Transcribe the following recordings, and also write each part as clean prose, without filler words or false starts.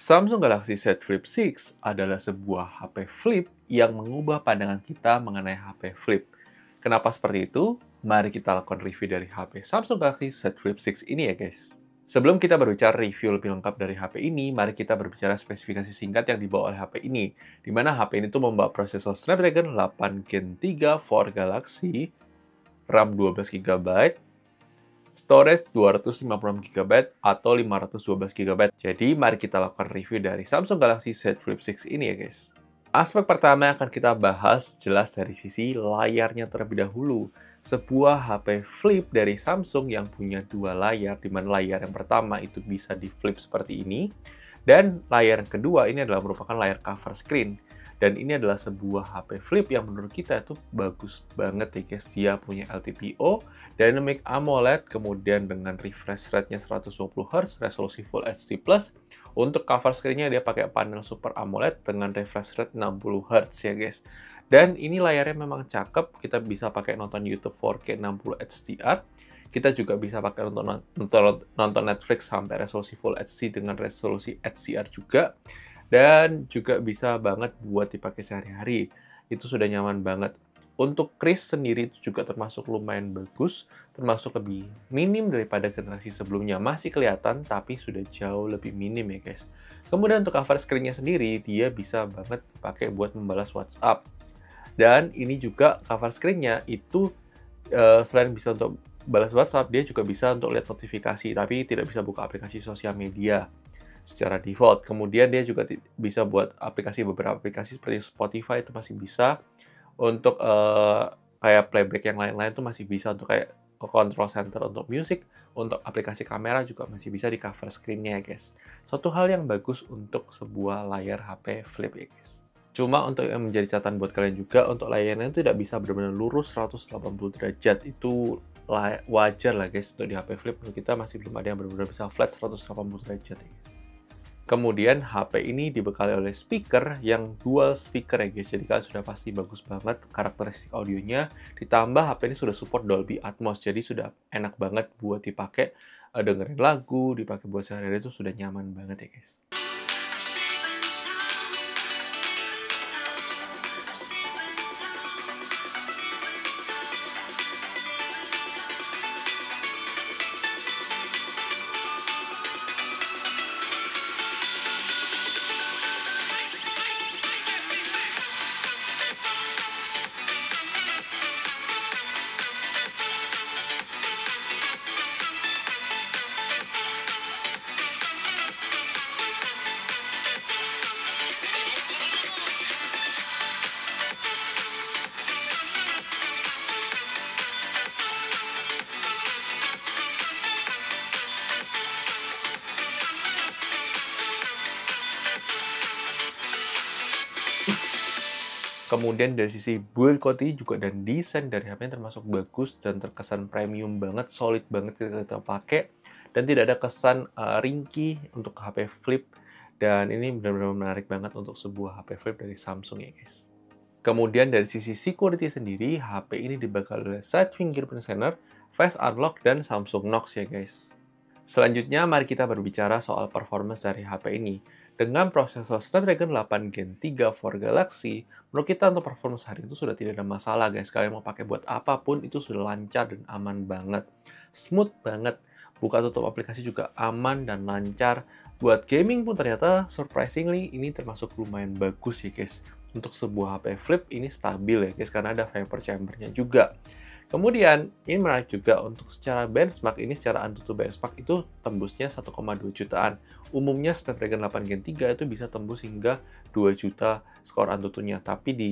Samsung Galaxy Z Flip 6 adalah sebuah HP flip yang mengubah pandangan kita mengenai HP flip. Kenapa seperti itu? Mari kita lakukan review dari HP Samsung Galaxy Z Flip 6 ini ya guys. Sebelum kita berbicara review lebih lengkap dari HP ini, mari kita berbicara spesifikasi singkat yang dibawa oleh HP ini. Di mana HP ini tuh membawa prosesor Snapdragon 8 Gen 3 for Galaxy, RAM 12 GB, storage 256 GB atau 512 GB. Jadi, mari kita lakukan review dari Samsung Galaxy Z Flip 6 ini ya guys. Aspek pertama yang akan kita bahas jelas dari sisi layarnya terlebih dahulu. Sebuah HP flip dari Samsung yang punya dua layar, di mana layar yang pertama itu bisa di flip seperti ini, dan layar yang kedua ini adalah merupakan layar cover screen. Dan ini adalah sebuah HP flip yang menurut kita itu bagus banget ya guys. Dia punya LTPO, Dynamic AMOLED, kemudian dengan refresh rate-nya 120Hz, resolusi Full HD+. Untuk cover screen-nya dia pakai panel Super AMOLED dengan refresh rate 60Hz ya guys. Dan ini layarnya memang cakep, kita bisa pakai nonton YouTube 4K 60 HDR. Kita juga bisa pakai nonton Netflix sampai resolusi Full HD dengan resolusi HDR juga. Dan juga bisa banget buat dipakai sehari-hari. Itu sudah nyaman banget. Untuk kris sendiri itu juga termasuk lumayan bagus, termasuk lebih minim daripada generasi sebelumnya. Masih kelihatan, tapi sudah jauh lebih minim ya guys. Kemudian untuk cover screen-nya sendiri, dia bisa banget dipakai buat membalas WhatsApp. Dan ini juga cover screen-nya itu selain bisa untuk balas WhatsApp, dia juga bisa untuk lihat notifikasi, tapi tidak bisa buka aplikasi sosial media secara default. Kemudian dia juga bisa buat beberapa aplikasi seperti Spotify itu masih bisa. Untuk kayak playback yang lain-lain itu masih bisa untuk kayak control center untuk music. Untuk aplikasi kamera juga masih bisa di cover screen-nya ya guys. Suatu hal yang bagus untuk sebuah layar HP flip ya guys. Cuma untuk yang menjadi catatan buat kalian juga, untuk layarnya itu tidak bisa benar-benar lurus 180 derajat. Itu wajar lah guys, untuk di HP flip menurut kita masih belum ada yang benar-benar bisa flat 180 derajat ya guys. Kemudian HP ini dibekali oleh speaker yang dual speaker ya guys. Jadi kalian sudah pasti bagus banget karakteristik audionya. Ditambah HP ini sudah support Dolby Atmos. Jadi sudah enak banget buat dipakai dengerin lagu, dipakai buat sehari-hari itu sudah nyaman banget ya guys. Kemudian dari sisi build quality juga dan desain dari HP-nya termasuk bagus dan terkesan premium banget, solid banget ketika kita pakai, dan tidak ada kesan ringkih untuk HP flip. Dan ini benar-benar menarik banget untuk sebuah HP flip dari Samsung ya guys. Kemudian dari sisi security sendiri, HP ini dibekali oleh side fingerprint scanner, face unlock, dan Samsung Knox ya guys. Selanjutnya, mari kita berbicara soal performance dari HP ini. Dengan prosesor Snapdragon 8 Gen 3 for Galaxy, menurut kita untuk performance hari itu sudah tidak ada masalah guys. Kalian mau pakai buat apapun itu sudah lancar dan aman banget. Smooth banget. Buka tutup aplikasi juga aman dan lancar. Buat gaming pun ternyata surprisingly ini termasuk lumayan bagus ya guys. Untuk sebuah HP flip ini stabil ya guys, karena ada vapor chamber-nya juga. Kemudian, ini menarik juga untuk secara benchmark, ini secara Antutu benchmark itu tembusnya 1,2 jutaan. Umumnya Snapdragon 8 Gen 3 itu bisa tembus hingga 2 juta skor Antutunya. Tapi di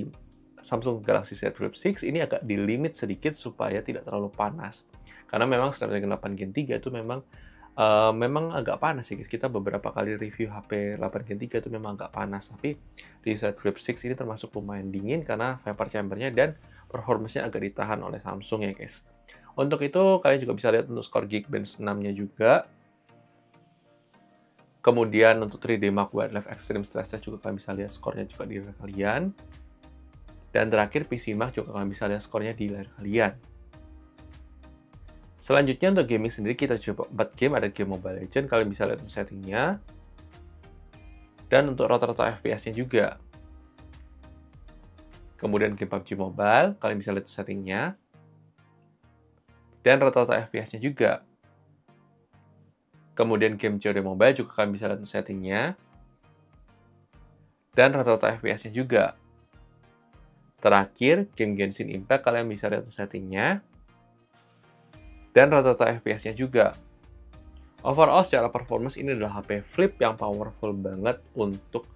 Samsung Galaxy Z Flip 6 ini agak di limit sedikit supaya tidak terlalu panas. Karena memang Snapdragon 8 Gen 3 itu memang agak panas ya guys. Kita beberapa kali review HP 8 Gen 3 itu memang agak panas. Tapi di Z Flip 6 ini termasuk lumayan dingin karena vapor chamber-nya dan performance-nya agak ditahan oleh Samsung ya guys. Untuk itu kalian juga bisa lihat untuk skor Geekbench 6-nya juga. Kemudian untuk 3D Mark Wildlife Extreme Stress Test juga kalian bisa lihat skornya juga di layar kalian. Dan terakhir PC Mark juga kalian bisa lihat skornya di layar kalian. Selanjutnya untuk gaming sendiri kita coba 4 game, ada game Mobile Legends, kalian bisa lihat settingnya. Dan untuk rata-rata FPS-nya juga. Kemudian game PUBG Mobile, kalian bisa lihat settingnya. Dan rata-rata FPS-nya juga. Kemudian game COD Mobile juga kalian bisa lihat settingnya. Dan rata-rata FPS-nya juga. Terakhir, game Genshin Impact kalian bisa lihat settingnya. Dan rata-rata FPS-nya juga. Overall, secara performance ini adalah HP flip yang powerful banget untuk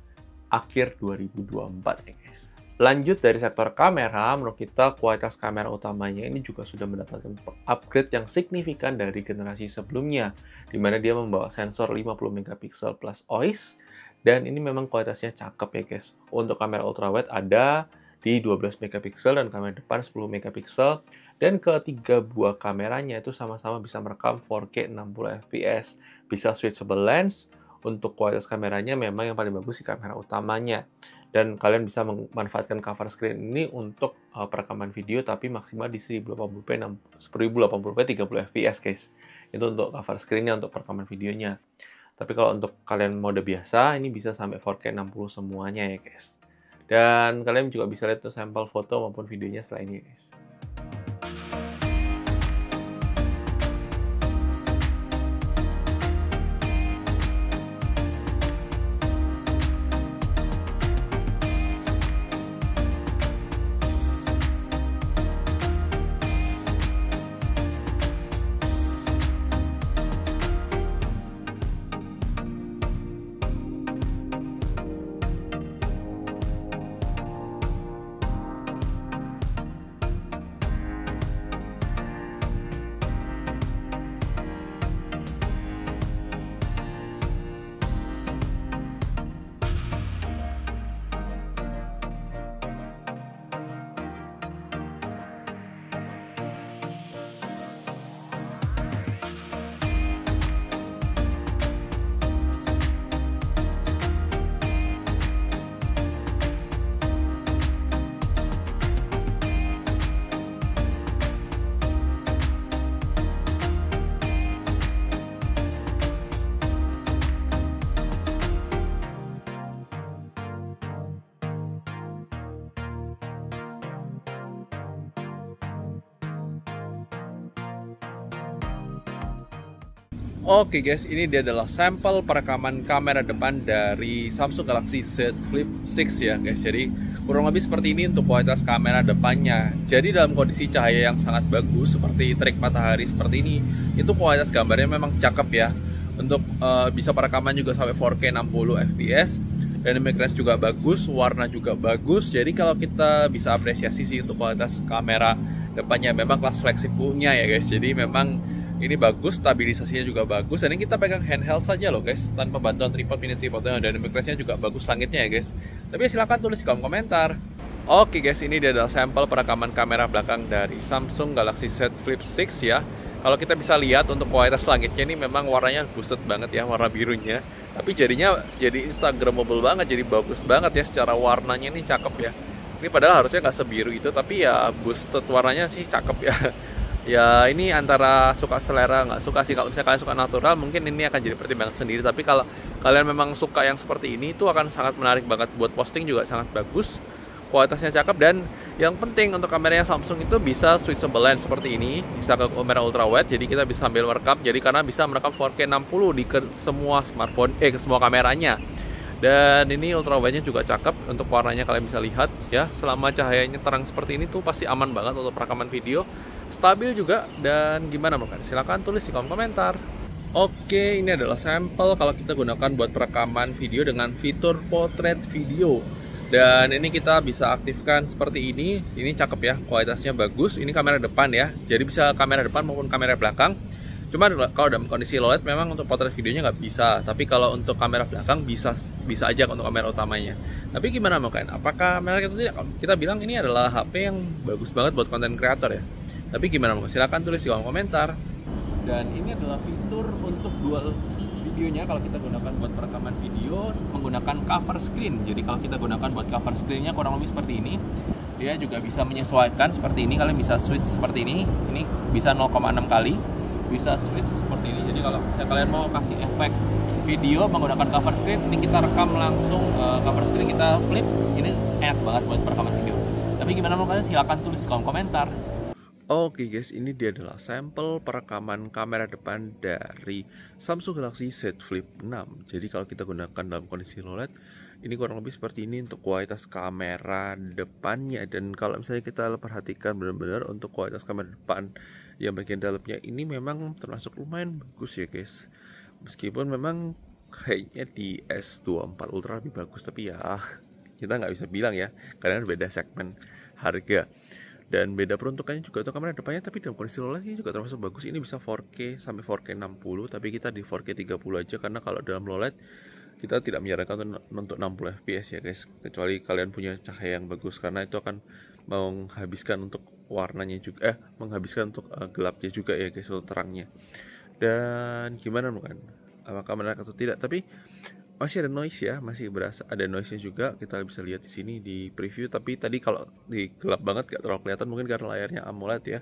akhir 2024 ya guys. Lanjut dari sektor kamera, menurut kita kualitas kamera utamanya ini juga sudah mendapatkan upgrade yang signifikan dari generasi sebelumnya, di mana dia membawa sensor 50 megapiksel plus OIS, dan ini memang kualitasnya cakep ya guys. Untuk kamera ultrawide ada di 12 megapiksel dan kamera depan 10 megapiksel, dan ketiga buah kameranya itu sama-sama bisa merekam 4K 60 fps, bisa switchable lens. Untuk kualitas kameranya memang yang paling bagus di kamera utamanya, dan kalian bisa memanfaatkan cover screen ini untuk perekaman video tapi maksimal di 1080p 30 fps guys. Itu untuk cover screen-nya, untuk perekaman videonya. Tapi kalau untuk kalian mode biasa ini bisa sampai 4K 60 semuanya ya guys. Dan kalian juga bisa lihat tuh sampel foto maupun videonya setelah ini guys. Oke guys, ini dia adalah sampel perekaman kamera depan dari Samsung Galaxy Z Flip 6 ya guys. Jadi kurang lebih seperti ini untuk kualitas kamera depannya. Jadi dalam kondisi cahaya yang sangat bagus seperti terik matahari seperti ini, itu kualitas gambarnya memang cakep ya. Untuk bisa perekaman juga sampai 4K 60 fps. Dynamic range juga bagus, warna juga bagus. Jadi kalau kita bisa apresiasi sih untuk kualitas kamera depannya, memang kelas flagship punya ya guys. Jadi memang ini bagus, stabilisasinya juga bagus. Dan ini kita pegang handheld saja loh guys, tanpa bantuan tripod. Ini tripodnya, dynamic range-nya juga bagus langitnya ya guys. Tapi silahkan tulis di kolom komentar. Oke guys, ini dia adalah sampel perekaman kamera belakang dari Samsung Galaxy Z Flip 6 ya. Kalau kita bisa lihat untuk kualitas langitnya ini memang warnanya boosted banget ya, warna birunya. Tapi jadinya jadi instagramable banget, jadi bagus banget ya, secara warnanya ini cakep ya. Ini padahal harusnya nggak sebiru itu, tapi ya boosted warnanya sih cakep ya. Ya ini antara suka selera nggak suka sih. Kalau misalnya kalian suka natural mungkin ini akan jadi pertimbangan sendiri, tapi kalau kalian memang suka yang seperti ini itu akan sangat menarik banget buat posting, juga sangat bagus, kualitasnya cakep. Dan yang penting untuk kameranya Samsung itu bisa switchable lens seperti ini, bisa ke kamera ultrawide, jadi kita bisa sambil merekam, jadi karena bisa merekam 4K 60 di semua smartphone, ke semua kameranya. Dan ini ultrawide-nya juga cakep, untuk warnanya kalian bisa lihat ya, selama cahayanya terang seperti ini tuh pasti aman banget untuk perekaman video, stabil juga. Dan gimana menurut kalian? Silahkan tulis di kolom komentar. Oke, ini adalah sampel kalau kita gunakan buat perekaman video dengan fitur portrait video. Dan ini kita bisa aktifkan seperti ini cakep ya, kualitasnya bagus. Ini kamera depan ya, jadi bisa kamera depan maupun kamera belakang. Cuma kalau dalam kondisi low light memang untuk potret videonya nggak bisa, tapi kalau untuk kamera belakang bisa aja untuk kamera utamanya. Tapi gimana mau kalian? Apakah kamera kita bilang ini adalah HP yang bagus banget buat konten kreator ya? Tapi gimana mau? Silahkan tulis di kolom komentar. Dan ini adalah fitur untuk dual videonya kalau kita gunakan buat perekaman video menggunakan cover screen. Jadi kalau kita gunakan buat cover screen-nya kurang lebih seperti ini. Dia juga bisa menyesuaikan seperti ini. Kalian bisa switch seperti ini. Ini bisa 0,6 kali. Bisa switch seperti ini. Jadi kalau misalnya kalian mau kasih efek video menggunakan cover screen. Ini kita rekam langsung, cover screen kita flip. Ini enak banget buat perekaman video. Tapi gimana menurut kalian? Silahkan tulis di kolom komentar. Oke guys, ini dia adalah sampel perekaman kamera depan dari Samsung Galaxy Z Flip 6. Jadi kalau kita gunakan dalam kondisi low light, ini kurang lebih seperti ini untuk kualitas kamera depannya. Dan kalau misalnya kita perhatikan benar-benar untuk kualitas kamera depan yang bagian dalamnya ini memang termasuk lumayan bagus ya guys. Meskipun memang kayaknya di S24 Ultra lebih bagus, tapi ya kita nggak bisa bilang ya, karena beda segmen harga. Dan beda peruntukannya juga untuk kamera depannya, tapi dalam kondisi low light ini juga termasuk bagus. Ini bisa 4K sampai 4K 60, tapi kita di 4K 30 aja, karena kalau dalam low light kita tidak menyarankan untuk 60 fps ya guys, kecuali kalian punya cahaya yang bagus, karena itu akan menghabiskan untuk warnanya juga, menghabiskan untuk gelapnya juga ya guys, untuk terangnya. Dan gimana bukan apakah menarik atau tidak, tapi masih ada noise ya, masih berasa ada noise-nya juga. Kita bisa lihat di sini di preview, tapi tadi kalau di gelap banget gak terlalu kelihatan, mungkin karena layarnya AMOLED ya,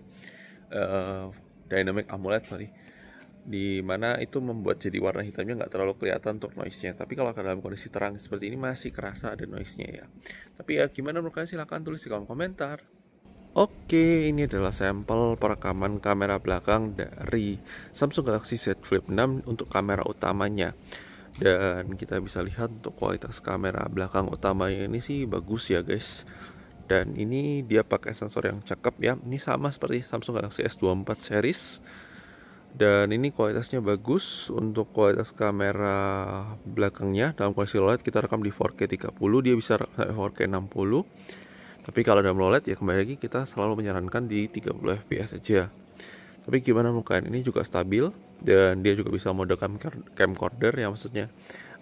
Dynamic AMOLED sorry, di mana itu membuat jadi warna hitamnya nggak terlalu kelihatan untuk noise-nya. Tapi kalau dalam kondisi terang seperti ini masih kerasa ada noise-nya ya. Tapi ya gimana menurut kalian, silahkan tulis di kolom komentar. Oke, ini adalah sampel perekaman kamera belakang dari Samsung Galaxy Z Flip 6 untuk kamera utamanya. Dan kita bisa lihat untuk kualitas kamera belakang utamanya ini sih bagus ya guys. Dan ini dia pakai sensor yang cakep ya. Ini sama seperti Samsung Galaxy S24 series. Dan ini kualitasnya bagus untuk kualitas kamera belakangnya. Dalam kondisi low light kita rekam di 4K 30, dia bisa sampai 4K 60. Tapi kalau dalam low light ya kembali lagi kita selalu menyarankan di 30 fps aja. Tapi gimana bukan, ini juga stabil, dan dia juga bisa mode camcorder, yang maksudnya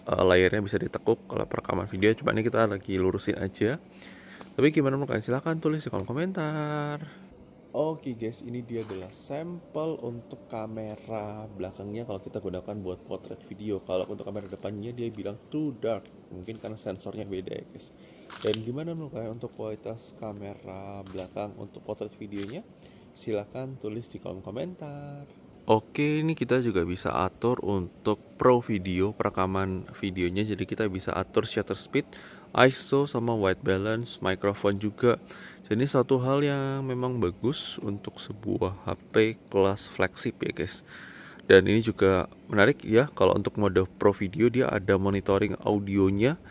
layarnya bisa ditekuk kalau perekaman video. Coba ini kita lagi lurusin aja. Tapi gimana bukan, silahkan tulis di kolom komentar. Oke guys, ini dia adalah sampel untuk kamera belakangnya kalau kita gunakan buat potret video. Kalau untuk kamera depannya dia bilang too dark, mungkin karena sensornya beda ya guys. Dan gimana menurut kalian untuk kualitas kamera belakang untuk potret videonya? Silahkan tulis di kolom komentar. Oke, ini kita juga bisa atur untuk pro video, perekaman videonya. Jadi kita bisa atur shutter speed, ISO, sama white balance, microphone juga. Jadi satu hal yang memang bagus untuk sebuah HP kelas flagship ya guys. Dan ini juga menarik ya, kalau untuk mode pro video dia ada monitoring audionya.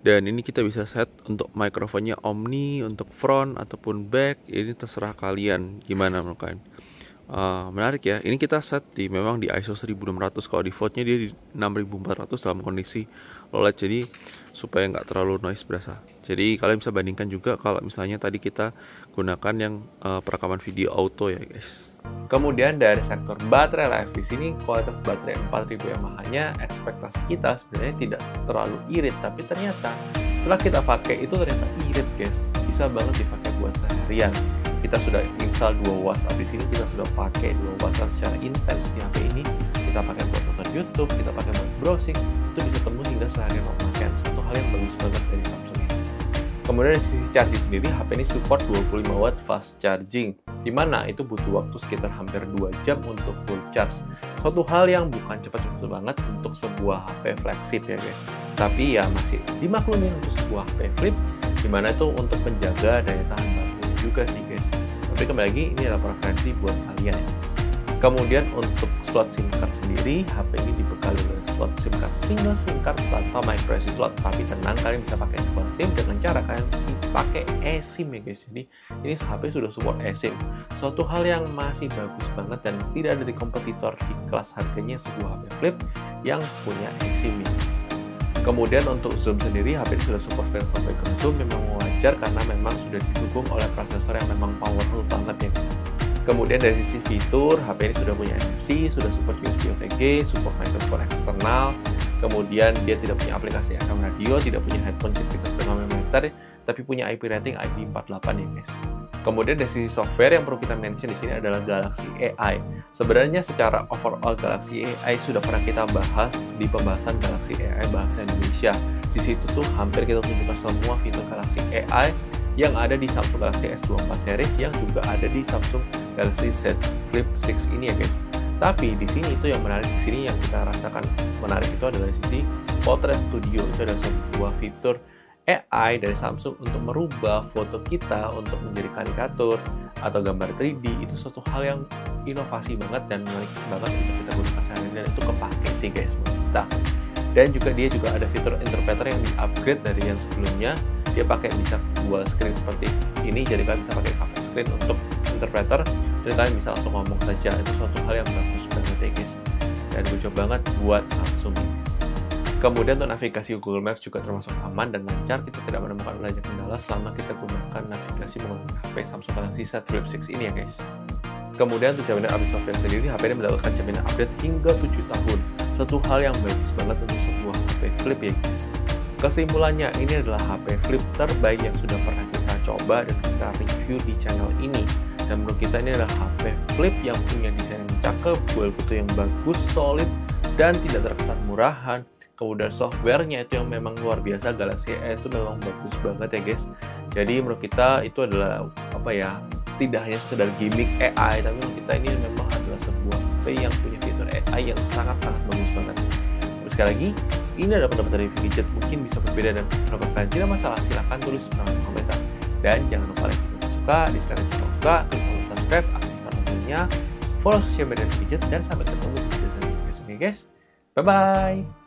Dan ini kita bisa set untuk mikrofonnya omni, untuk front ataupun back. Ini terserah kalian gimana menurut kalian. Menarik ya. Ini kita set di memang di ISO 1600. Kalau defaultnya dia di 6400 dalam kondisi low light, jadi supaya nggak terlalu noise berasa. Jadi kalian bisa bandingkan juga kalau misalnya tadi kita gunakan yang perekaman video auto ya guys. Kemudian dari sektor baterai life, di sini kualitas baterai 4000 mAh-nya ekspektasi kita sebenarnya tidak terlalu irit, tapi ternyata setelah kita pakai itu ternyata irit guys. Bisa banget dipakai buat seharian. Kita sudah install 2 WhatsApp di sini, kita sudah pakai 2 WhatsApp secara intens di HP ini. Kita pakai buat nonton YouTube, kita pakai buat browsing, itu bisa temu hingga seharian pemakaian. Satu hal yang bagus banget dari Samsung ini. Kemudian dari sisi charging sendiri, HP ini support 25 watt fast charging, dimana itu butuh waktu sekitar hampir 2 jam untuk full charge. Suatu hal yang bukan cepat-cepat banget untuk sebuah HP flagship ya guys, tapi ya masih dimaklumi untuk sebuah HP flip, dimana itu untuk menjaga daya tahan baterai juga sih guys. Tapi kembali lagi, ini adalah preferensi buat kalian ya guys. Kemudian untuk slot SIM card sendiri, HP ini dibekali dengan slot SIM card single SIM card tanpa micro SD slot. Tapi tenang, kalian bisa pakai dual SIM dengan cara kalian pakai eSIM ya guys. Jadi ini HP sudah support eSIM. Suatu hal yang masih bagus banget dan tidak ada di kompetitor di kelas harganya sebuah HP flip yang punya eSIM ya guys. Kemudian untuk zoom sendiri, HP ini sudah support vertical zoom, memang wajar karena memang sudah didukung oleh prosesor yang memang powerful banget ya guys. Kemudian dari sisi fitur, HP ini sudah punya NFC, sudah support USB OTG, support microphone eksternal. Kemudian dia tidak punya aplikasi FM radio, tidak punya headphone chip 3,5 mm, tapi punya IP rating IP48 ya guys. Kemudian dari sisi software yang perlu kita mention di sini adalah Galaxy AI. Sebenarnya secara overall Galaxy AI sudah pernah kita bahas di pembahasan Galaxy AI bahasa Indonesia. Di situ tuh hampir kita tunjukkan semua fitur Galaxy AI yang ada di Samsung Galaxy S24 series, yang juga ada di Samsung Galaxy Z Flip 6 ini ya guys. Tapi di sini itu yang menarik, di sini yang kita rasakan menarik itu adalah sisi Portrait Studio. Itu adalah sebuah fitur AI dari Samsung untuk merubah foto kita untuk menjadi karikatur atau gambar 3D. Itu suatu hal yang inovasi banget dan menarik banget untuk kita gunakan sehari-hari, dan itu kepake sih guys. Nah, dan juga dia juga ada fitur interpreter yang di-upgrade dari yang sebelumnya. Dia pakai bisa dual screen seperti ini, jadi kalian bisa pakai cover screen untuk interpreter dan kalian bisa langsung ngomong saja. Itu suatu hal yang bagus banget ya guys, dan cocok banget buat Samsung guys. Kemudian untuk navigasi Google Maps juga termasuk aman dan lancar, kita tidak menemukan banyak kendala selama kita gunakan navigasi menggunakan HP Samsung Galaxy Z Flip 6 ini ya guys. Kemudian untuk jaminan update software sendiri, HP ini mendapatkan jaminan update hingga 7 tahun. Satu hal yang bagus banget untuk sebuah HP Flip ya guys. Kesimpulannya, ini adalah HP Flip terbaik yang sudah pernah kita coba dan kita review di channel ini. Dan menurut kita ini adalah HP Flip yang punya desain yang cakep, build butuh yang bagus, solid, dan tidak terkesan murahan. Kemudian softwarenya itu yang memang luar biasa, Galaxy AI itu memang bagus banget ya guys. Jadi menurut kita itu adalah tidak hanya sekedar gimmick AI, tapi menurut kita ini memang adalah sebuah HP yang punya fitur AI yang sangat-sangat bagus banget. Terus sekali lagi, ini adalah pendapat dari Gadget, mungkin bisa berbeda dan pendapat kalian tidak masalah, silahkan tulis di komentar. Dan jangan lupa like jika suka, dislike jika suka, klik tombol subscribe, aktifkan loncengnya, follow sosial media Gadget, dan sampai ketemu di video selanjutnya guys. Bye bye.